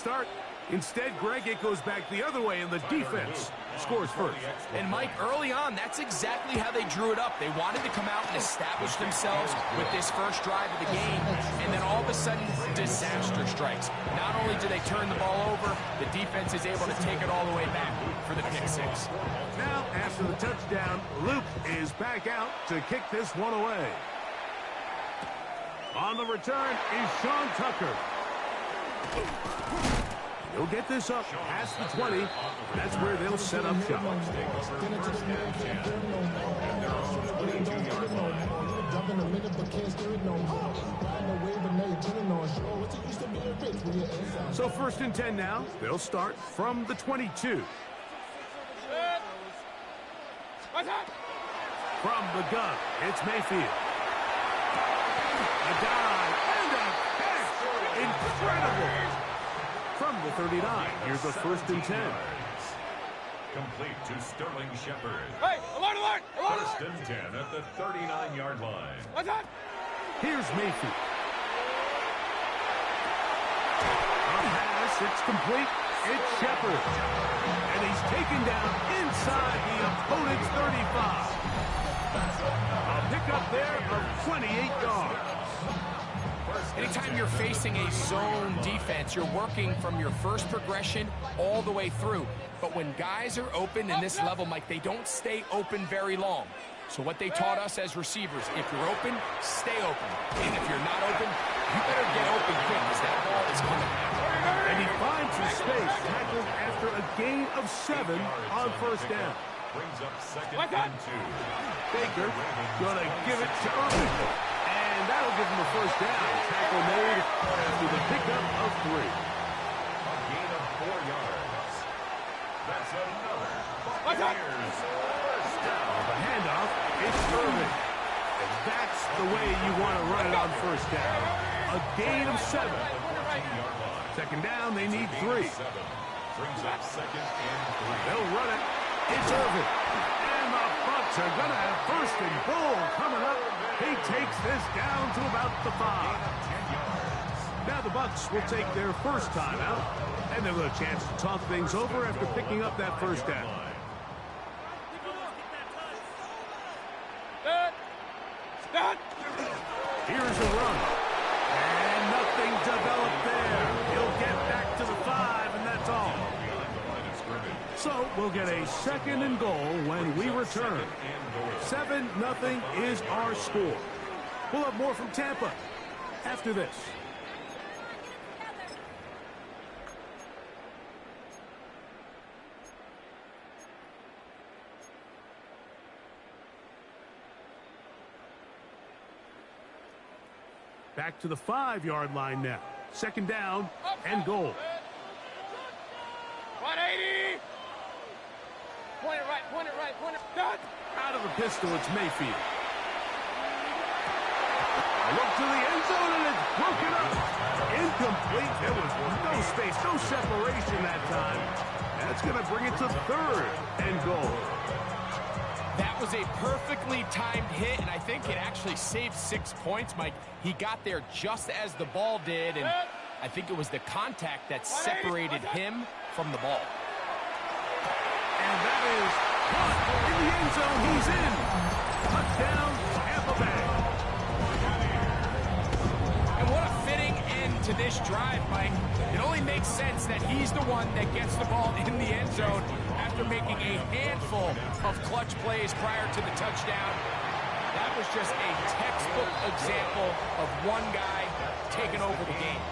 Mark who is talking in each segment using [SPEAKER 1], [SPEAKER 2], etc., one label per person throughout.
[SPEAKER 1] start. Instead, Greg, it goes back the other way, and the defense scores first.
[SPEAKER 2] And, Mike, early on, that's exactly how they drew it up. They wanted to come out and establish themselves with this first drive of the game, and then all of a sudden, disaster strikes. Not only do they turn the ball over, the defense is able to take it all the way back for the pick six.
[SPEAKER 1] Now, after the touchdown, Luke is back out to kick this one away. On the return is Sean Tucker. He'll get this up past the 20. That's where they'll set up shop. So 1st and 10 now. They'll start from the 22. From the gun, it's Mayfield. A dive and a catch. Incredible. From the 39, here's a 1st and 10.
[SPEAKER 3] Complete to Sterling Shepard.
[SPEAKER 4] Hey, alert, alert, alert!
[SPEAKER 3] 1st and 10 at the 39-yard line.
[SPEAKER 4] What's that?
[SPEAKER 1] Here's Mayfield. A pass, it's complete. It's Shepard. And he's taken down inside the opponent's 35. A pickup there of 28 yards.
[SPEAKER 2] Anytime you're facing a zone defense, you're working from your first progression all the way through. But when guys are open in this level, Mike, they don't stay open very long. So what they taught us as receivers, if you're open, stay open. And if you're not open, you better get open quick because that ball is coming back.
[SPEAKER 1] And he finds his space, tackled after a gain of 7 on 1st down.
[SPEAKER 3] Brings up 2nd and 2.
[SPEAKER 1] Baker gonna give it to Irving. And that'll give him a 1st down. Tackle made after the pickup of 3.
[SPEAKER 3] A gain of 4 yards. That's another Buccaneers 1st down.
[SPEAKER 1] The handoff, it's Irving. And that's the way you want to run it on 1st down. A gain of 7. 2nd down, they need 3.
[SPEAKER 3] Brings up 2nd and 3.
[SPEAKER 1] They'll run it. It's Irving. And the Bucs are going to have 1st and goal coming up. He takes this down to about the 5. Now the Bucs will take their first timeout, and they'll have a chance to talk things over after picking up that 1st down. Here's a run. And nothing developed there. He'll get back to the 5, and that's all. So we'll get a 2nd and goal when we return. 7-0 is our score. We'll have more from Tampa after this. Back to the 5-yard line now. 2nd down and goal.
[SPEAKER 4] 180! Point it right, point it right, point it right.
[SPEAKER 1] Out of the pistol, it's Mayfield. A look to the end zone, and it's broken up. Incomplete. There was no space, no separation that time. That's going to bring it to 3rd and goal.
[SPEAKER 2] That was a perfectly timed hit, and I think it actually saved 6 points, Mike. He got there just as the ball did, and I think it was the contact that separated him from the ball.
[SPEAKER 1] And that is caught in the end zone. He's in. Touchdown, Tampa Bay.
[SPEAKER 2] And what a fitting end to this drive, Mike. It only makes sense that he's the one that gets the ball in the end zone after making a handful of clutch plays prior to the touchdown. That was just a textbook example of one guy taking over the game.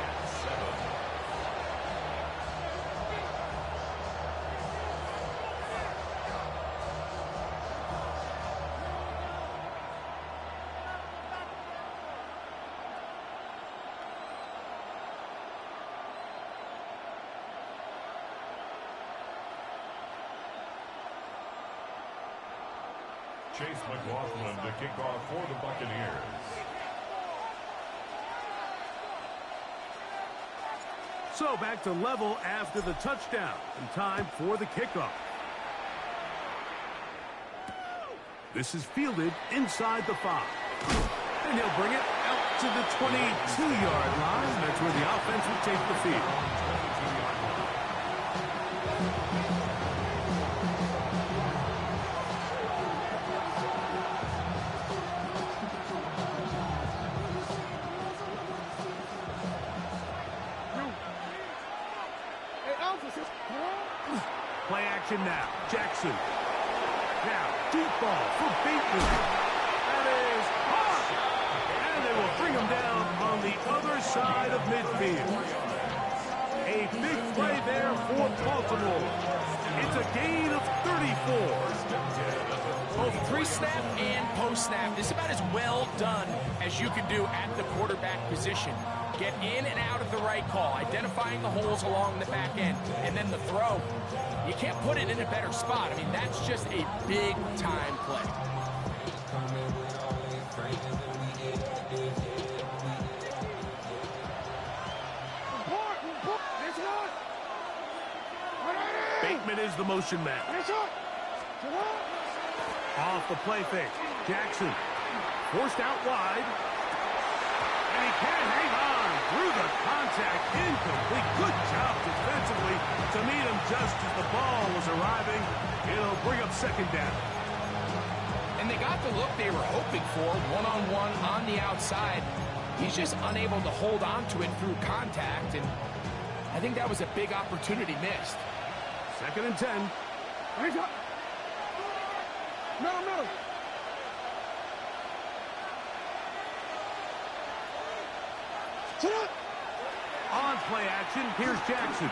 [SPEAKER 3] Chase McLaughlin to kick off for the Buccaneers.
[SPEAKER 1] So back to level after the touchdown, and time for the kickoff. This is fielded inside the 5. And he'll bring it out to the 22-yard line. That's where the offense will take the field. Play action now. Jackson. Now, deep ball for Bateman. That is hard. And they will bring him down on the other side of midfield. A big play there for Baltimore. It's a gain of 34.
[SPEAKER 2] Both pre-snap and post-snap is about as well done as you can do at the quarterback position. Get in and out of the right call, identifying the holes along the back end, and then the throw. You can't put it in a better spot. I mean, that's just a big-time play.
[SPEAKER 1] Bateman is the motion man. Off the play fake. Jackson forced out wide. And he can't hang on through the contact. Incomplete. Good job defensively to meet him just as the ball was arriving. It'll bring up second down.
[SPEAKER 2] And they got the look they were hoping for, one-on-one on the outside. He's just unable to hold on to it through contact, and I think that was a big opportunity missed.
[SPEAKER 1] Second and 10.
[SPEAKER 4] No.
[SPEAKER 1] On play action, here's Jackson.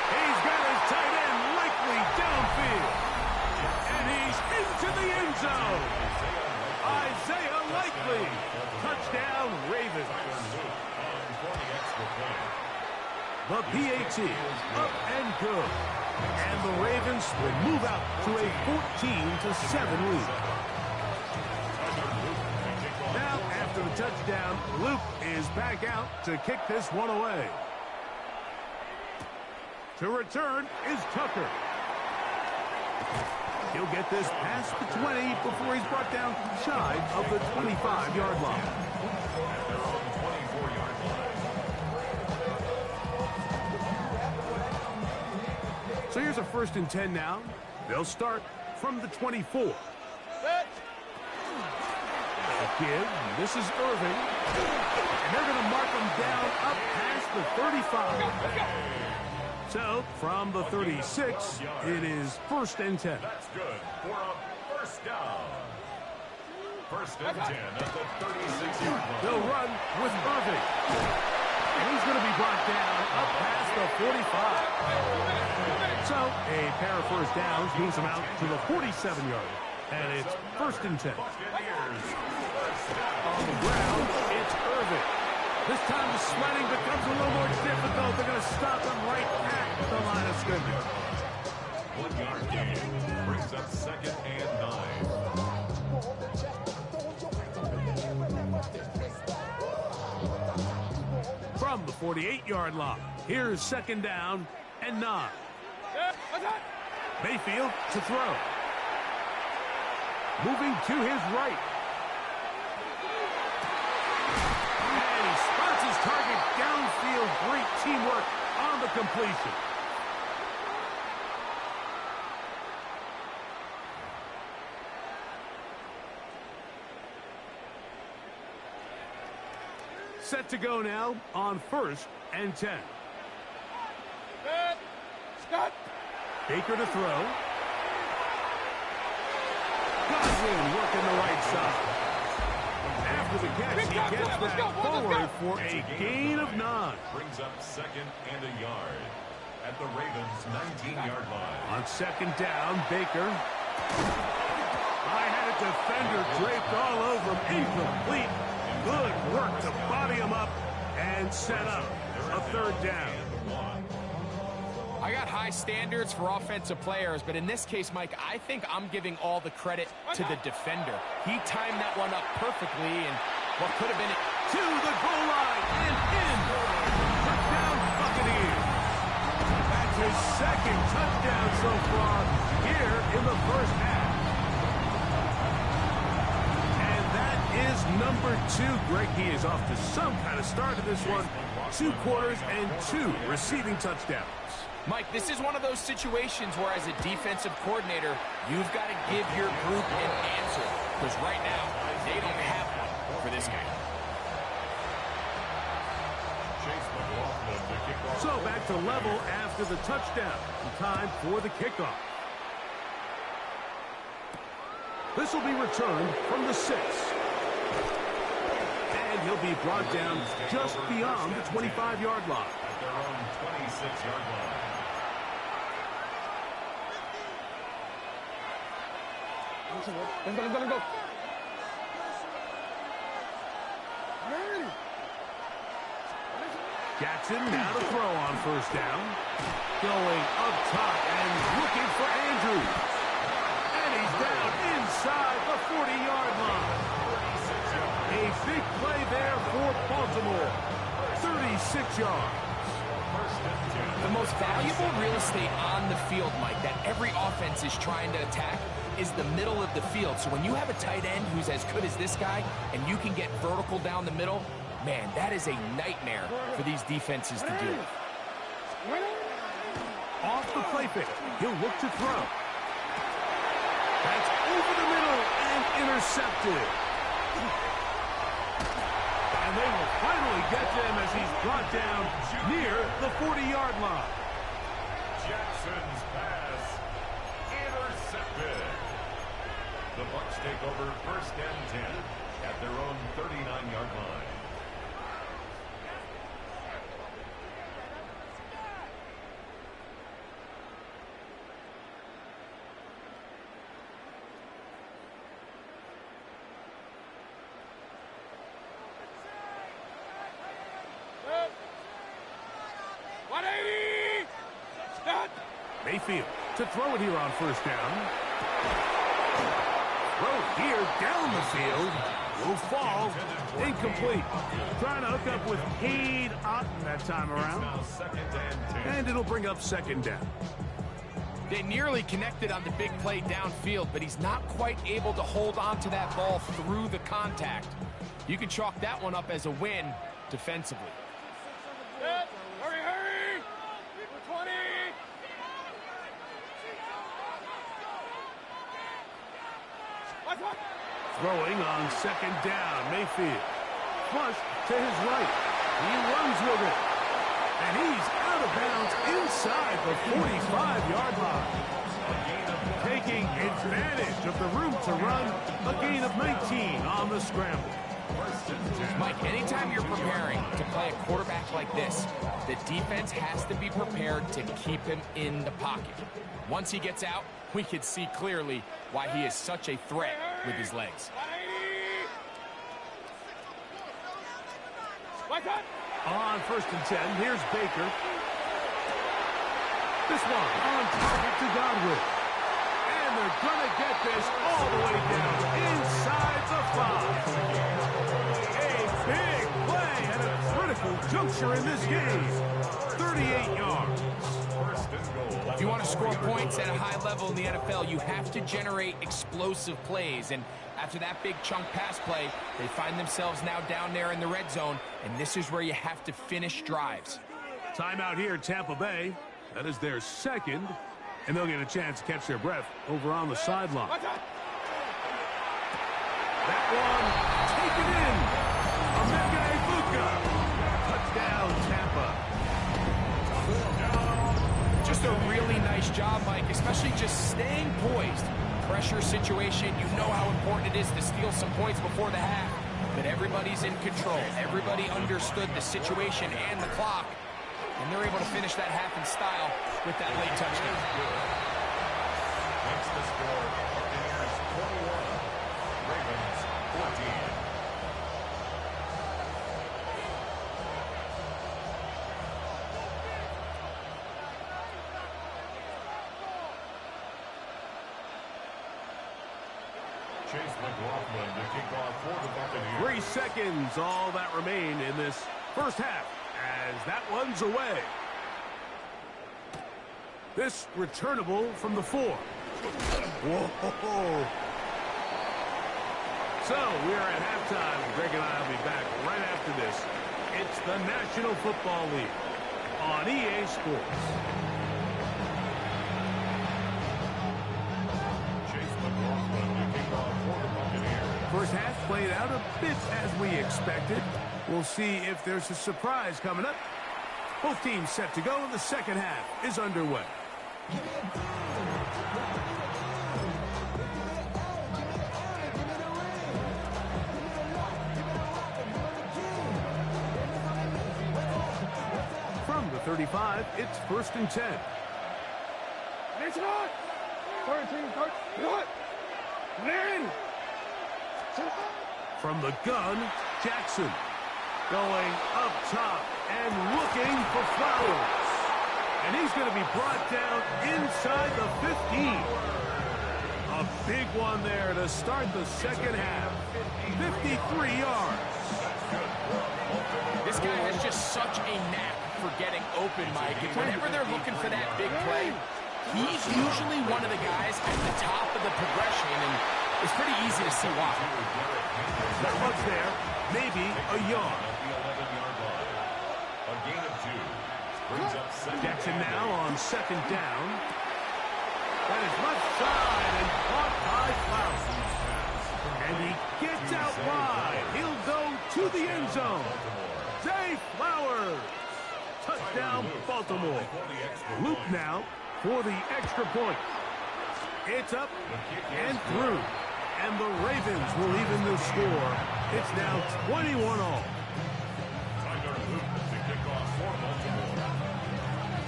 [SPEAKER 1] He's got his tight end likely downfield. And he's into the end zone. Isaiah Likely. Touchdown, Ravens. The PAT up and good. And the Ravens will move out to a 14-7 lead. Now, after the touchdown, Luke is back out to kick this one away. To return is Tucker. He'll get this past the 20 before he's brought down shy of the 25-yard line. So here's a first and 10 now. They'll start from the 24. Give. This is Irving. And they're going to mark him down up past the 35. So, from the 36, it is first and 10.
[SPEAKER 3] That's good for a first down. First and 10 at the 36-yard line.
[SPEAKER 1] They'll run with Irving. And he's going to be brought down up past the 45. So, a pair of first downs moves him out to the 47-yard. And it's first and 10. On the ground, it's Irving. This time the sledding becomes a little more difficult. They're going to stop him right at the line of scrimmage.
[SPEAKER 3] 1 yard gain brings up second and 9.
[SPEAKER 1] From the 48-yard line, here's second down and 9. Mayfield to throw. Moving to his right. And he spots his target downfield. Great teamwork on the completion. Set to go now on first and 10. Baker to throw. Godwin working the right side. After the catch, he gets that forward for a gain of 9.
[SPEAKER 3] Brings up second and a yard at the Ravens' 19-yard line.
[SPEAKER 1] On second down, Baker. I had a defender draped all over him. Incomplete. Good work to body him up and set up a third down.
[SPEAKER 2] I got high standards for offensive players, but in this case, Mike, I think I'm giving all the credit to the defender. He timed that one up perfectly, and what could have been it.
[SPEAKER 1] To the goal line and in. Touchdown, Buccaneers. That's his second touchdown so far here in the first half. And that is number 2. Greg, he is off to some kind of start in this one. 2 quarters and 2 receiving touchdowns.
[SPEAKER 2] Mike, this is one of those situations where as a defensive coordinator, you've got to give your group an answer. Because right now, they don't have one for this game.
[SPEAKER 1] So back to level after the touchdown. Time for the kickoff. This will be returned from the 6. And he'll be brought down just beyond the 25-yard line.
[SPEAKER 3] At their own 26-yard line.
[SPEAKER 4] Let's go.
[SPEAKER 1] Jackson now to throw on first down. Going up top and looking for Andrews. And he's down inside the 40-yard line. A big play there for Baltimore. 36 yards.
[SPEAKER 2] The most valuable real estate on the field, Mike, that every offense is trying to attack is the middle of the field. So when you have a tight end who's as good as this guy and you can get vertical down the middle, man, that is a nightmare for these defenses to do.
[SPEAKER 1] Off the play fake, he'll look to throw. That's over the middle and intercepted. And they will finally get them as he's brought down near the 40-yard line.
[SPEAKER 3] Jackson's pass intercepted. The Bucs take over first and 10 at their own 39-yard line.
[SPEAKER 1] Mayfield to throw it here on first down. Throw here down the field. Will fall. Incomplete. Trying to hook up with Cade Otton that time around. And it'll bring up second down.
[SPEAKER 2] They nearly connected on the big play downfield, but he's not quite able to hold on to that ball through the contact. You can chalk that one up as a win defensively.
[SPEAKER 4] Hurry! 20!
[SPEAKER 1] Throwing on second down, Mayfield. Flush to his right. He runs with it. And he's out of bounds inside the 45-yard line. Taking advantage of the room to run, a gain of 19 on the scramble.
[SPEAKER 2] Mike, anytime you're preparing to play a quarterback like this, the defense has to be prepared to keep him in the pocket. Once he gets out, we can see clearly why he is such a threat with his legs.
[SPEAKER 1] On first and 10, here's Baker. This one on target to Godwin. And they're going to get this all the way down inside the 5. A big play at a critical juncture in this game. 38 yards.
[SPEAKER 2] If you want to score points at a high level in the NFL, you have to generate explosive plays. And after that big chunk pass play, they find themselves now down there in the red zone, and this is where you have to finish drives.
[SPEAKER 1] Timeout here, Tampa Bay. That is their second, and they'll get a chance to catch their breath over on the sideline. That one taken in. Omega Ibuka. Touchdown, Tampa.
[SPEAKER 2] Just a really nice job, Mike, especially just staying poised. Pressure situation, you know how important it is to steal some points before the half, but everybody's in control. Everybody understood the situation and the clock, and they're able to finish that half in style with that late touchdown.
[SPEAKER 3] Makes the score Buccaneers 21, Ravens 14. Chase McLaughlin to kick off for the Buccaneers.
[SPEAKER 1] 3 seconds, all that remain in this first half as that one's away. This returnable from the 4. Whoa. So we are at halftime. Greg and I will be back right after this. It's the National Football League on EA Sports. First half played out a bit as we expected. We'll see if there's a surprise coming up Both teams set to go, and the second half is underway. From the 35, it's 1st and 10.
[SPEAKER 4] It's not. 13, 13. Man.
[SPEAKER 1] From the gun, Jackson. Going up top and looking for Flowers. And he's going to be brought down inside the 15. A big one there to start the second half. 53 yards.
[SPEAKER 2] This guy has just such a knack for getting open, Mike. And whenever they're looking for that big play, he's usually one of the guys at the top of the progression, and it's pretty easy to see why.
[SPEAKER 1] Not much there. Maybe a yard.
[SPEAKER 3] A gain of 2. Brings up
[SPEAKER 1] Jackson now on 2nd down. That is left side and caught by Flowers. And he gets out wide. He'll go to the end zone. Zay Flowers. Touchdown, Baltimore. Luke now for the extra point. It's up and through. And the Ravens will even the score. It's now 21-all.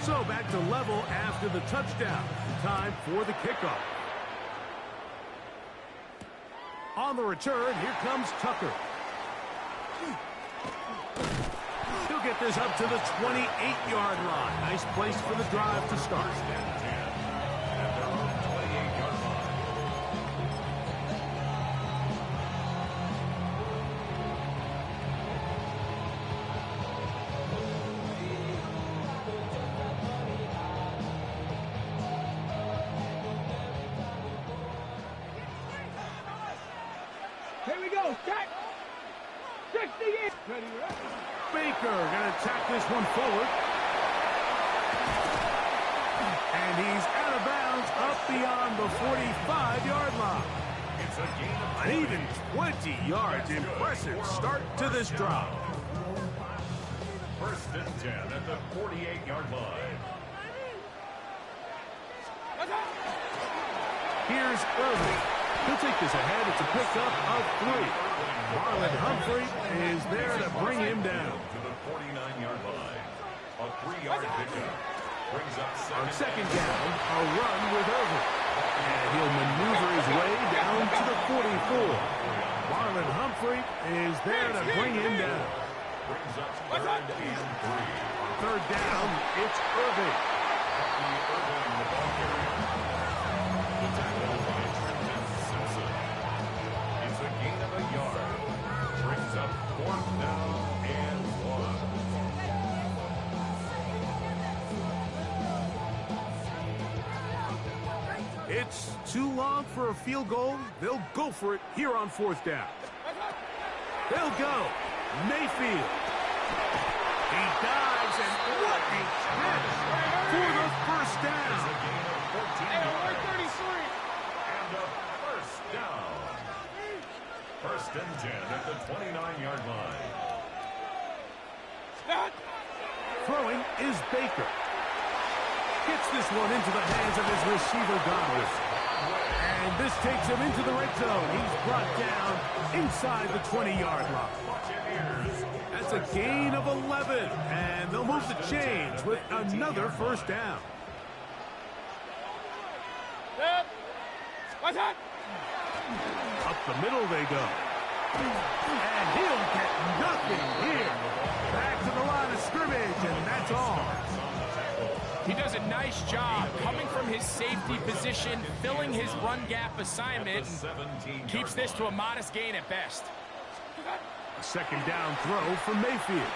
[SPEAKER 1] So back to level after the touchdown. Time for the kickoff. On the return, here comes Tucker. He'll get this up to the 28-yard line. Nice place for the drive to start.
[SPEAKER 4] Here we go. Set. 60 in. Ready, ready.
[SPEAKER 1] Baker going to tack this one forward. And he's out of bounds up beyond the 45-yard line.
[SPEAKER 3] It's a gain of
[SPEAKER 1] An even 20 yards. Impressive start to this drive.
[SPEAKER 3] 1st and 10 at the 48-yard line.
[SPEAKER 1] Here's Irving. He'll take this ahead. It's a pickup of 3. Marlon Humphrey is there to bring him down.
[SPEAKER 3] To the 49-yard line. A 3-yard pickup. Brings up
[SPEAKER 1] On 2nd down, a run with Irving. And he'll maneuver his way down to the 44. Marlon Humphrey is there to bring him down.
[SPEAKER 3] Brings up 3rd and 3.
[SPEAKER 1] 3rd down, it's Irving.
[SPEAKER 3] Irving, the ball carrier. The tackle by Trenton Simpson. It's a gain of a yard. Brings up 4th down and 1.
[SPEAKER 1] It's too long for a field goal. They'll go for it here on 4th down. They'll go. Mayfield. He dives, and what a catch for the 1st down.
[SPEAKER 3] And a 1st down. 1st and 10 at the 29-yard line.
[SPEAKER 1] Throwing is Baker. Gets this one into the hands of his receiver, Godwin. And this takes him into the red zone. He's brought down inside the 20-yard line. That's a gain of 11. And they'll move the chains with another 1st down. Up the middle they go. And he'll get nothing here. Back to the line of scrimmage, and that's all.
[SPEAKER 2] He does a nice job coming from his safety position, filling his run gap assignment, and keeps this to a modest gain at best.
[SPEAKER 1] A 2nd down throw from Mayfield.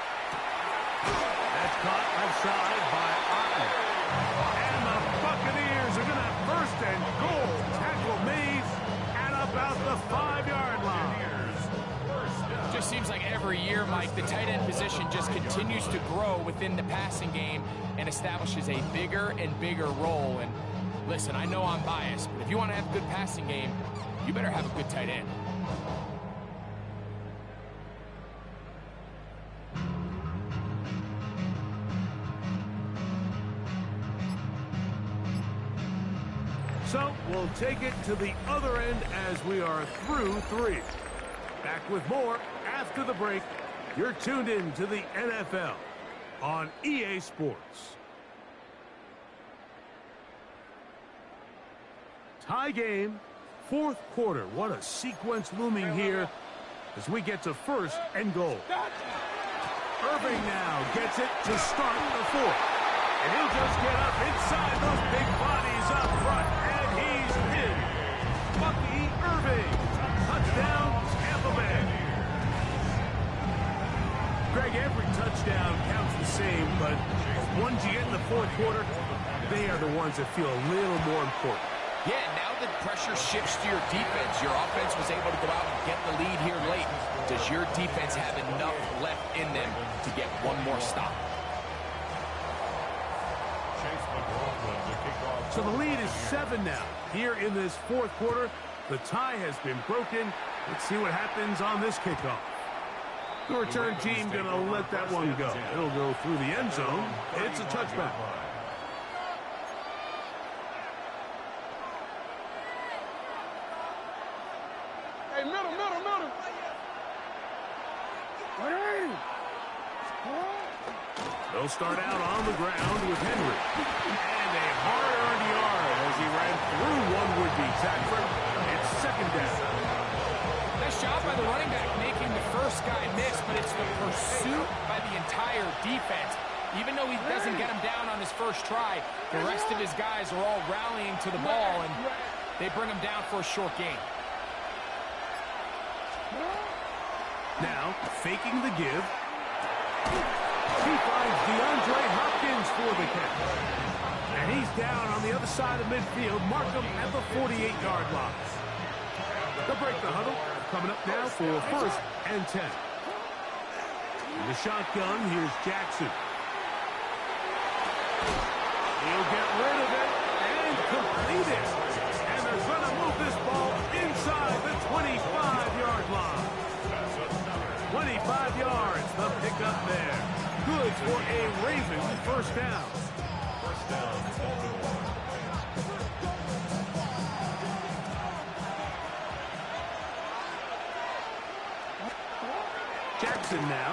[SPEAKER 1] That's caught outside by Otten. And the Buccaneers are going to have 1st and goal. Tackle made at about the 5-yard line.
[SPEAKER 2] Just seems like every year, Mike, the tight end position just continues to grow within the passing game and establishes a bigger and bigger role. And listen, I know I'm biased, but if you want to have a good passing game, you better have a good tight end.
[SPEAKER 1] So we'll take it to the other end as we are through 3. Back with more after the break. You're tuned in to the NFL on EA Sports. Tie game, 4th quarter. What a sequence looming here as we get to 1st and goal. Irving now gets it to start the 4th. And he'll just get up inside those big bodies up front. And he's in. Bucky Irving. Touchdown, Tampa Bay. Greg, every touchdown counts the same, but the ones you get in the 4th quarter, they are the ones that feel a little more important.
[SPEAKER 2] Yeah, now the pressure shifts to your defense. Your offense was able to go out and get the lead here late. Does your defense have enough left in them to get one more stop?
[SPEAKER 1] So the lead is 7 now. Here in this 4th quarter, the tie has been broken. Let's see what happens on this kickoff. The return team going to let that one go. It'll go through the end zone. It's a touchback.
[SPEAKER 4] Hey, middle.
[SPEAKER 1] They'll start out on the ground with Henry. And a hard-earned yard as he ran through one would-be tackler. It's 2nd down.
[SPEAKER 2] Nice job by the running back making the first guy miss, but it's the pursuit by the entire defense. Even though he doesn't get him down on his first try, the rest of his guys are all rallying to the ball, and they bring him down for a short gain.
[SPEAKER 1] Now, faking the give. He finds DeAndre Hopkins for the catch. And he's down on the other side of midfield. Mark him at the 48-yard line. They'll break the huddle. Coming up now for 1st and 10. In the shotgun, here's Jackson. He'll get rid of it and complete it. And they're going to move this ball inside the 25-yard line. 25 yards, the pickup there. Good for a Raven 1st down. Jackson now.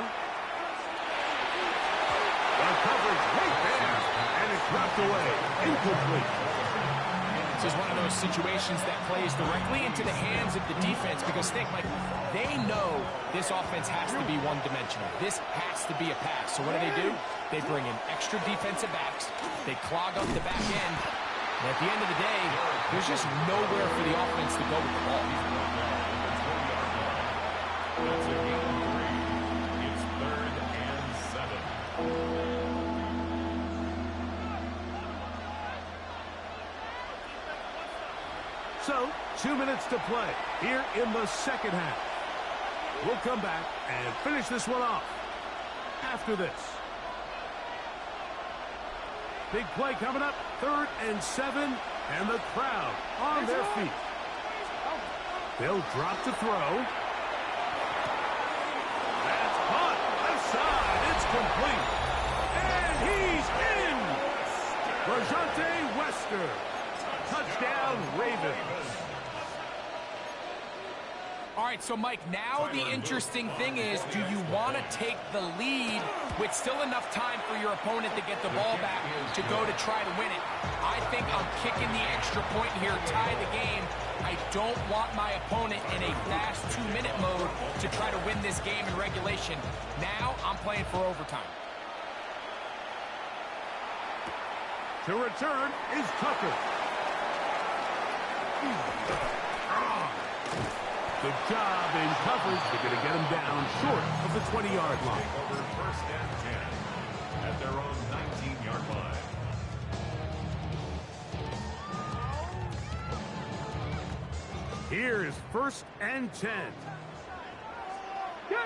[SPEAKER 1] The coverage right there. And it's knocked away. Incomplete.
[SPEAKER 2] This is one of those situations that plays directly into the hands of the defense because think, like, they know this offense has to be one-dimensional. This has to be a pass. So what do? They bring in extra defensive backs. They clog up the back end. And at the end of the day, there's just nowhere for the offense to go with the ball.
[SPEAKER 3] That's a gain of 3. It's 3rd and 7.
[SPEAKER 1] So, 2 minutes to play here in the 2nd half. We'll come back and finish this one off after this. Big play coming up, 3rd and 7, and the crowd on their feet. They'll drop to throw. That's caught. Left side. It's complete. And he's in. Rajante Wester. Touchdown, Ravens.
[SPEAKER 2] All right, so, Mike, now the interesting thing is, do you want to take the lead with still enough time for your opponent to get the ball back to go to try to win it? I think I'm kicking the extra point here, tie the game. I don't want my opponent in a fast 2-minute mode to try to win this game in regulation. Now I'm playing for overtime.
[SPEAKER 1] To return is Tucker. Good job in coverage. They're going to get him down short of the 20-yard line.
[SPEAKER 3] Over 1st and 10 at their own 19-yard line.
[SPEAKER 1] Here is 1st and 10.
[SPEAKER 4] Go!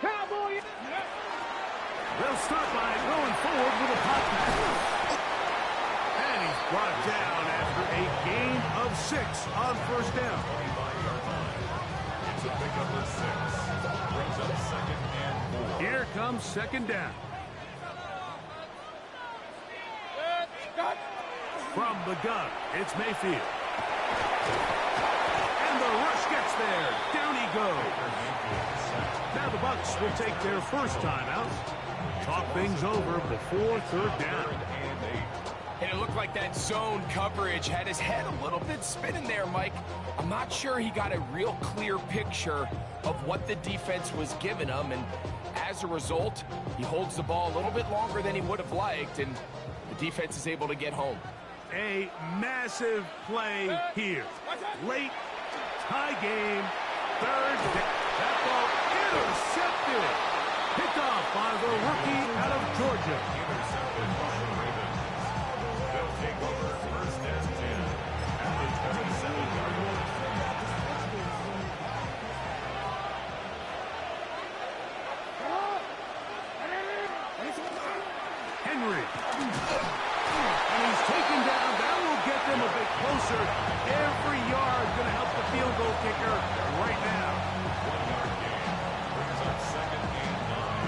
[SPEAKER 4] Cowboy!
[SPEAKER 1] They'll start by going forward with a hot pass. And he's brought down after a gain of 6 on 1st down.
[SPEAKER 3] 25-yard line. It's a pickup of 6. Brings up 2nd and 4.
[SPEAKER 1] Here comes 2nd down. From the gun, it's Mayfield. And the rush gets there. Down he goes. Now the Bucs will take their first timeout. Talk things over before third down.
[SPEAKER 2] And it looked like that zone coverage had his head a little bit spinning there, Mike. I'm not sure he got a real clear picture of what the defense was giving him, and as a result, he holds the ball a little bit longer than he would have liked, and the defense is able to get home.
[SPEAKER 1] A massive play here. Late, tie game, third down. That ball intercepted. Picked off by the rookie out of Georgia.
[SPEAKER 3] Intercepted by the Ravens. They'll take over first and 10 at the 37-yard line.
[SPEAKER 1] Henry. And he's taken down. That will get them a bit closer. Every yard going to help the field goal kicker right now.
[SPEAKER 3] 1-yard gain brings up second and 9.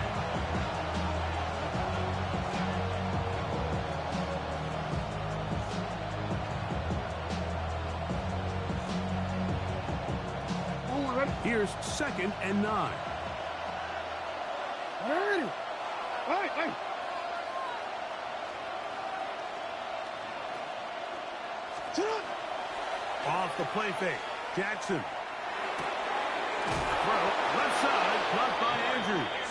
[SPEAKER 1] Here's second and 9. Off the play fake. Jackson. Throw left side, caught by Andrews.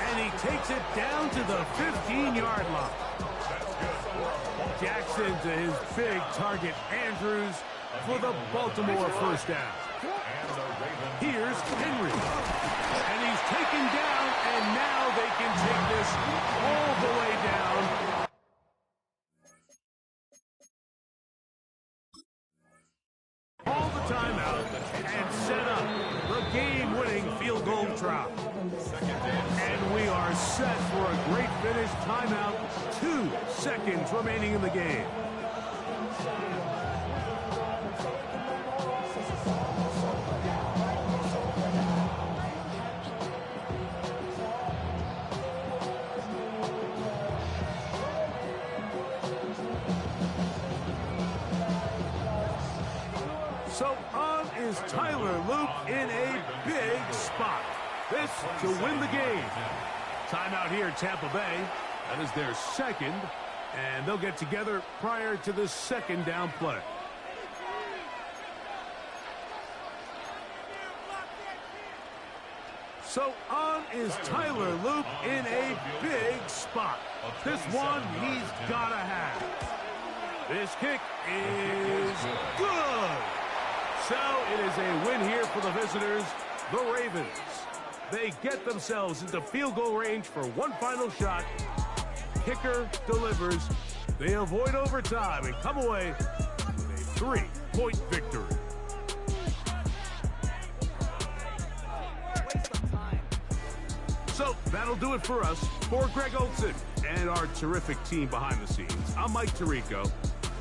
[SPEAKER 1] And he takes it down to the 15-yard line. Jackson to his big target, Andrews, for the Baltimore first down. Here's Henry. And he's taken down, and now they can take this all the way down. All the time out and set up the game-winning field goal try. And we are set for a great finish. Timeout, 2 seconds remaining in the game. So on is Tyler Loop in a big spot. This to win the game. Timeout here, Tampa Bay. That is their second, and they'll get together prior to the second down play. So on is Tyler Loop in a big spot. This one he's got to have. This kick is good. So it is a win here for the visitors, the Ravens. They get themselves into field goal range for one final shot. Kicker delivers. They avoid overtime and come away with a 3-point victory. So that'll do it for us. For Greg Olson and our terrific team behind the scenes, I'm Mike Tirico.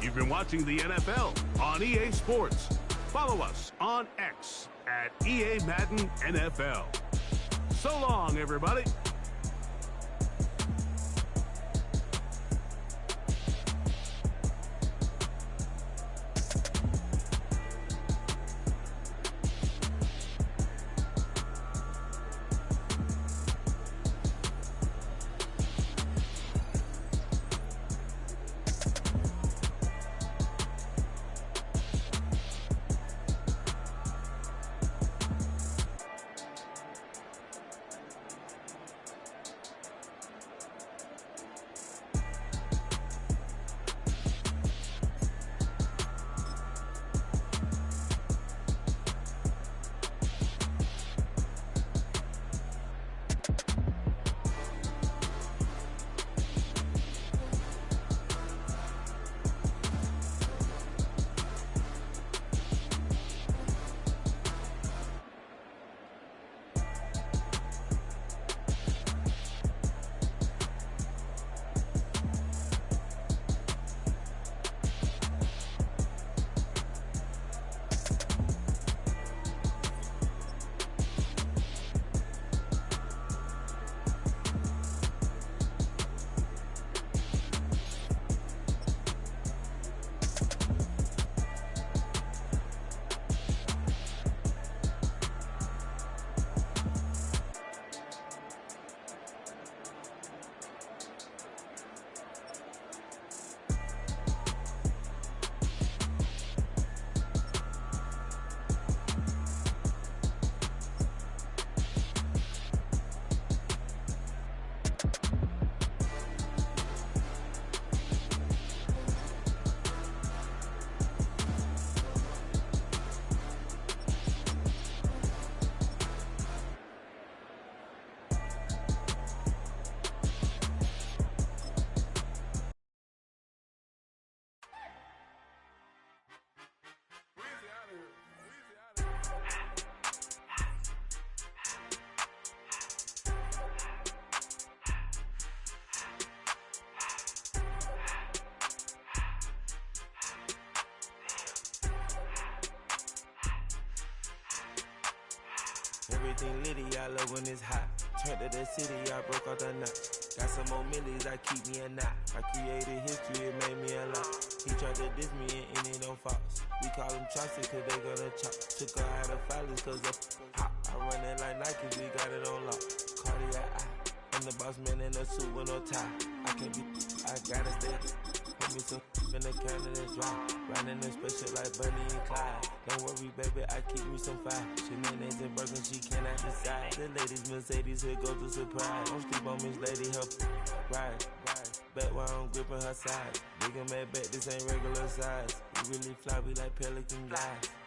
[SPEAKER 1] You've been watching the NFL on EA Sports. Follow us on X at EA Madden NFL. So long, everybody.
[SPEAKER 5] Everything litty, I love when it's hot. Turned to the city, I broke out the knot. Got some more millies, I keep me a knot. I created history, it made me a lot. He tried to diss me and ended on Fox. We call him Chaucer cause they gonna chop. Took her out of filers cause of hot. I run it like Nike, we got it on lock. Cardiac eye. I'm the boss man in a suit with no tie. I can't be, I gotta stay. Put me some in the counter that's dry. Riding in special like Bunny and Clyde. Don't worry, baby, I keep me some fire. She mayonnaise and burger, she cannot decide. The ladies Mercedes, here go to surprise. Don't sleep on Miss Lady, help ride. Back while I'm gripping her side. Nigga mad back, this ain't regular size. We really fly, we like pelican guys.